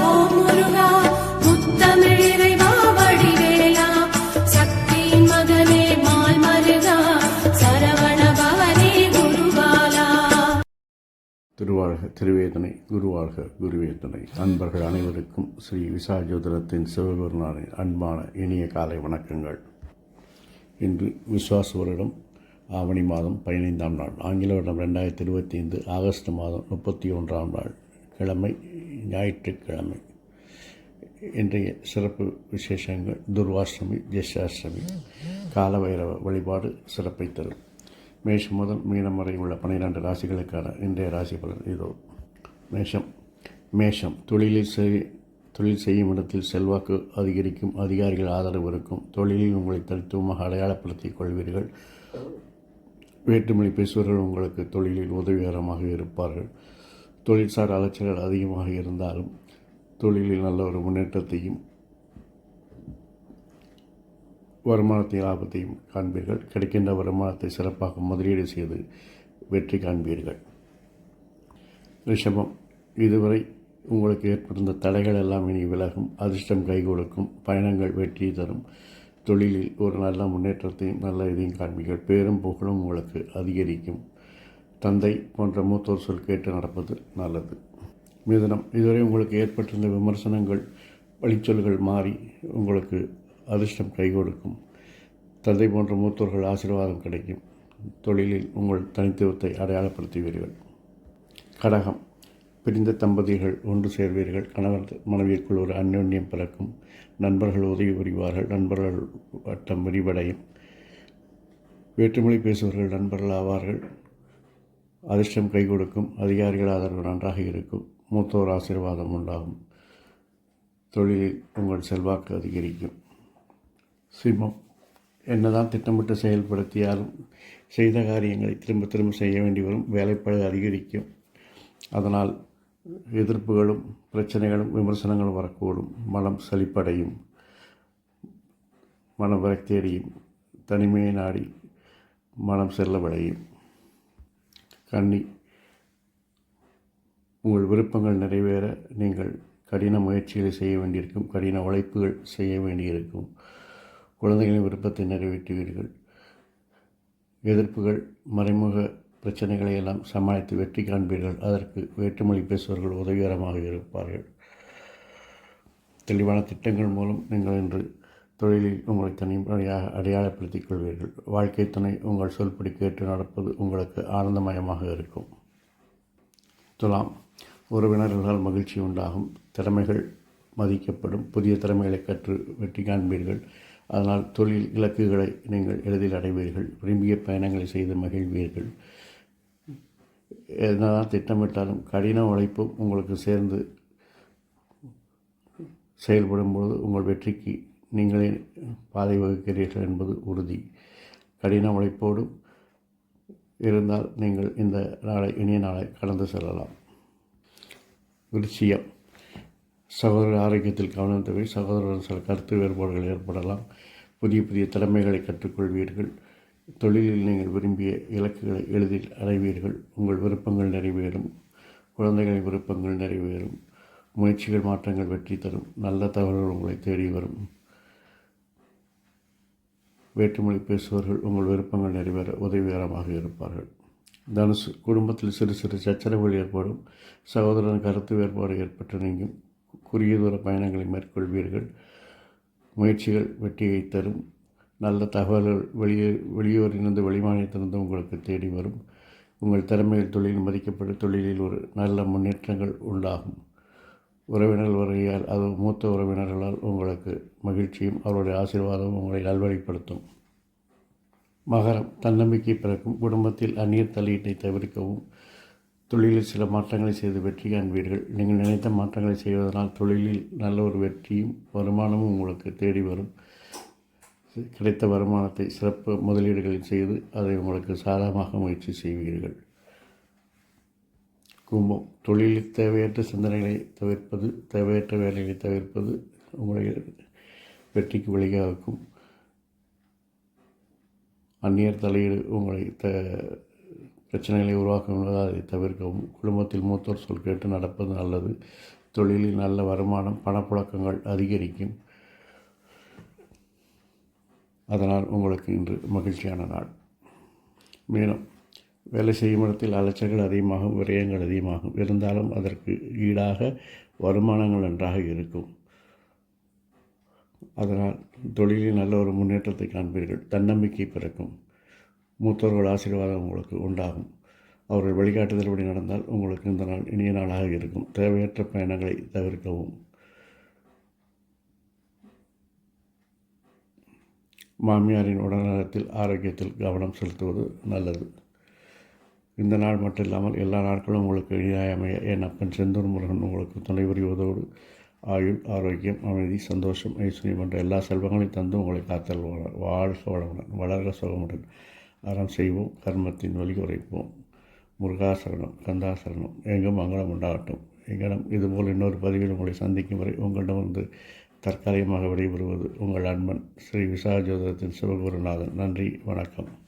ஓம் முருகா முத்தமிழிறைவா வடிவேலா சக்தியின் மகனே மால் மருகா சரவண பவனே குருபாலா. திருவாழ்க திருவேதனை குருவாழ்க குருவேதனை. அன்பர்கள் அனைவருக்கும் ஸ்ரீ விசாஜோதிடத்தின் சிவபெருமானின் அன்பான இனிய காலை வணக்கங்கள். இன்று விஸ்வாச வருடம் ஆவணி மாதம் 15ஆம் நாள், ஆங்கில வருடம் 2025 ஆகஸ்ட் மாதம் 31ஆம் நாள், கிழமை ஞாயிற்றுக்கிழமை. இன்றைய சிறப்பு விசேஷங்கள்: துர்வாஷ்டமி, ஜெஷ்டாஷ்டமி, காலபைரவ வழிபாடு சிறப்பை தரும். மேஷம் முதல் மீனம் வரை உள்ள 12 ராசிகளுக்கான இன்றைய ராசி பலன் இதோ. மேஷம் தொழில் செய்யும் இடத்தில் செல்வாக்கு அதிகரிக்கும், அதிகாரிகள் ஆதரவு இருக்கும், தொழிலில் உங்களை தனித்துவமாக அடையாளப்படுத்திக் கொள்வீர்கள். வேற்றுமொழி பேசுபவர்கள் உங்களுக்கு தொழிலில் உதவிகரமாக இருப்பார்கள். தொழில்சார் அலைச்சல்கள் அதிகமாக இருந்தாலும் தொழிலில் நல்ல ஒரு முன்னேற்றத்தையும் வருமானத்தை லாபத்தையும் காண்பீர்கள். கிடைக்கின்ற வருமானத்தை சிறப்பாக முதலீடு செய்து வெற்றி காண்பீர்கள். ரிஷபம், இதுவரை உங்களுக்கு ஏற்பட்டிருந்த தடைகள் எல்லாம் இனி விலகும், அதிர்ஷ்டம் கை கொடுக்கும், பயணங்கள் வெற்றி தரும், தொழிலில் ஒரு நல்ல முன்னேற்றத்தையும் நல்ல இதையும் காண்பீர்கள். பேரும் புகழும் உங்களுக்கு அதிகரிக்கும். தந்தை போன்ற மூத்தோர் சொல் கேட்டு நடப்பது நல்லது. மிதுனம், இதுவரை உங்களுக்கு ஏற்பட்டிருந்த விமர்சனங்கள் வழிச்சொல்கள் மாறி உங்களுக்கு அதிர்ஷ்டம் கை கொடுக்கும். தந்தை போன்ற மூத்தோர்கள் ஆசீர்வாதம் கிடைக்கும். தொழிலில் உங்கள் தனித்துவத்தை அடையாளப்படுத்துவீர்கள். கடகம், பிரிந்த தம்பதிகள் ஒன்று சேர்வீர்கள். கணவர் மனைவிற்குள் ஒரு அந்யோன்யம் பிறக்கும். நண்பர்கள் உதவி புரிவார்கள். நண்பர்கள் வட்டம் விரிவடையும். வேற்றுமொழி பேசுபவர்கள் நண்பர்கள் ஆவார்கள். அதிர்ஷ்டம் கை கொடுக்கும். அதிகாரிகள் ஆதரவு நன்றாக இருக்கும். மூத்தோர் ஆசீர்வாதம் உண்டாகும். தொழிலில் உங்கள் செல்வாக்கு அதிகரிக்கும். சிம்மம், என்னதான் திட்டமிட்டு செயல்படுத்தியாலும் செய்த காரியங்களை திரும்ப திரும்ப செய்ய வேண்டி வரும். வேலைப்பளு அதிகரிக்கும். அதனால் எதிர்ப்புகளும் பிரச்சனைகளும் விமர்சனங்களும் வரக்கூடும். மனம் சலிப்படையும், மனம் விரக்தியடையும், தனிமையை நாடி மனம் செல்லவடையும். கன்னி, உங்கள் விருப்பங்கள் நிறைவேற நீங்கள் கடின முயற்சிகளை செய்ய வேண்டியிருக்கும். கடின உழைப்புகள் செய்ய வேண்டியிருக்கும். குழந்தைகளின் விருப்பத்தை நிறைவேற்றுவீர்கள். எதிர்ப்புகள் மறைமுக பிரச்சனைகளை எல்லாம் சமாளித்து வெற்றி காண்பீர்கள். அதற்கு வேற்றுமொழி பேசுபவர்கள் உதவிகரமாக இருப்பார்கள். தெளிவான திட்டங்கள் மூலம் நீங்கள் இன்று தொழிலில் உங்களை தனிப்படையாக அடையாளப்படுத்திக் கொள்வீர்கள். வாழ்க்கை துணை உங்கள் சொல்படி கேட்டு நடப்பது உங்களுக்கு ஆனந்தமயமாக இருக்கும். துலாம், உறவினர்களால் மகிழ்ச்சி உண்டாகும். திறமைகள் மதிக்கப்படும். புதிய திறமைகளை கற்று வெற்றி காண்பீர்கள். அதனால் தொழில் இலக்குகளை நீங்கள் எளிதில் அடைவீர்கள். விரும்பிய பயணங்களை செய்து மகிழ்வீர்கள். என்னதான் திட்டமிட்டாலும் கடின உழைப்பும் உங்களுக்கு சேர்ந்து செயல்படும் பொழுது உங்கள் வெற்றிக்கு நீங்களே பாதை வகுக்கிறீர்கள் என்பது உறுதி. கடின உழைப்போடு இருந்தால் நீங்கள் இந்த நாளை இனிய நாளை கடந்து செல்லலாம். விருச்சிகம், சகோதர ஆரோக்கியத்தில் கவனம் தேவை. சகோதரர்கள் சில கருத்து வேறுபாடுகள் ஏற்படலாம். புதிய புதிய திறமைகளை கற்றுக்கொள்வீர்கள். தொழிலில் நீங்கள் விரும்பிய இலக்குகளை எளிதில் அடைவீர்கள். உங்கள் விருப்பங்கள் நிறைவேறும். குழந்தைகளின் விருப்பங்கள் நிறைவேறும். முயற்சிகள் மாற்றங்கள் வெற்றி தரும். நல்ல தகவல்கள் உங்களை தேடி வரும். வேற்றுமொழி பேசுபவர்கள் உங்கள் விருப்பங்கள் நிறைவேற உதவிகரமாக இருப்பார்கள். தனுசு, குடும்பத்தில் சிறு சிறு சச்சரவுகள் ஏற்படும். சகோதரன் கருத்து வேறுபாடு ஏற்பட்டு நீங்கும். குறுகிய தூர பயணங்களை மேற்கொள்வீர்கள். முயற்சிகள் வெற்றியை தரும். நல்ல தகவல்கள் வெளியூரிலிருந்து வெளிமாநிலத்திலிருந்து உங்களுக்கு தேடி வரும். உங்கள் திறமைகள் தொழில் மதிக்கப்பட்டு தொழிலில் ஒரு நல்ல முன்னேற்றங்கள் உண்டாகும். உறவினர்கள் வருகையால், அது மூத்த உறவினர்களால் உங்களுக்கு மகிழ்ச்சியும் அவருடைய ஆசீர்வாதமும் உங்களை நல்வழிப்படுத்தும். மகரம், தன்னம்பிக்கை பிறக்கும். குடும்பத்தில் அந்நியர் தலையீட்டை தவிர்க்கவும். தொழிலில் சில மாற்றங்களை செய்து வெற்றி காண்பீர்கள். நீங்கள் நினைத்த மாற்றங்களை செய்வதனால் தொழிலில் நல்ல ஒரு வெற்றியும் வருமானமும் உங்களுக்கு தேடி வரும். கிடைத்த வருமானத்தை சிறப்பு முதலீடுகளில் செய்து அதை உங்களுக்கு சாதகமாக முயற்சி செய்வீர்கள். கும்பம், தொழிலில் தேவையற்ற சிந்தனைகளை தவிர்ப்பது, தேவையற்ற வேலைகளை தவிர்ப்பது உங்களை வெற்றிக்கு வழிகாக்கும். அந்நியர் தலையீடு உங்களை பிரச்சனைகளை உருவாக்கும் என்பதால் அதை தவிர்க்கவும். குடும்பத்தில் மூத்தோர் சொல் கேட்டு நடப்பது நல்லது. தொழிலில் நல்ல வருமானம், பணப்புழக்கங்கள் அதிகரிக்கும். அதனால் உங்களுக்கு இன்று மகிழ்ச்சியான நாள். மேலும் வேலை செய்யும் இடத்தில் அலைச்சல்கள் அதிகமாகும், விரயங்கள் அதிகமாகும். இருந்தாலும் அதற்கு ஈடாக வருமானங்கள் நன்றாக இருக்கும். அதனால் தொழிலில் நல்ல ஒரு முன்னேற்றத்தை காண்பீர்கள். தன்னம்பிக்கை பிறக்கும். மூத்தோர்கள் ஆசீர்வாதம் உங்களுக்கு உண்டாகும். அவர்கள் வழிகாட்டுதல்படி நடந்தால் உங்களுக்கு இந்த நாள் இனிய நாளாக இருக்கும். தேவையற்ற பயணங்களை தவிர்க்கவும். மாமியாரின் உடல்நலத்தில் ஆரோக்கியத்தில் கவனம் செலுத்துவது நல்லது. இந்த நாள் மட்டும் இல்லாமல் எல்லா நாட்களும் உங்களுக்கு இனிதாக அமைய என் அப்பன் செந்தூர் முருகன் உங்களுக்கு துணை புரிவதோடு ஆயுள், ஆரோக்கியம், அமைதி, சந்தோஷம், ஐஸ்வர்யம் என்ற எல்லா செல்வங்களையும் தந்து உங்களை காத்தல் வாழ்க வளமுடன், வளர்க சுகமுடன். அறம் செய்வோம், கர்மத்தின் வழி குறைப்போம். முருகாசரணம், கந்தாசரணம், எங்கும் மங்களம் உண்டாகட்டும். எங்களிடம் இதுபோல் இன்னொரு பதிவில் உங்களை சந்திக்கும் வரை உங்களிடமிருந்து தற்காலிகமாக விடைபெறுவது உங்கள் அன்பன் ஸ்ரீ விசாக ஜோதிடத்தின் சிவகுருநாதன். நன்றி, வணக்கம்.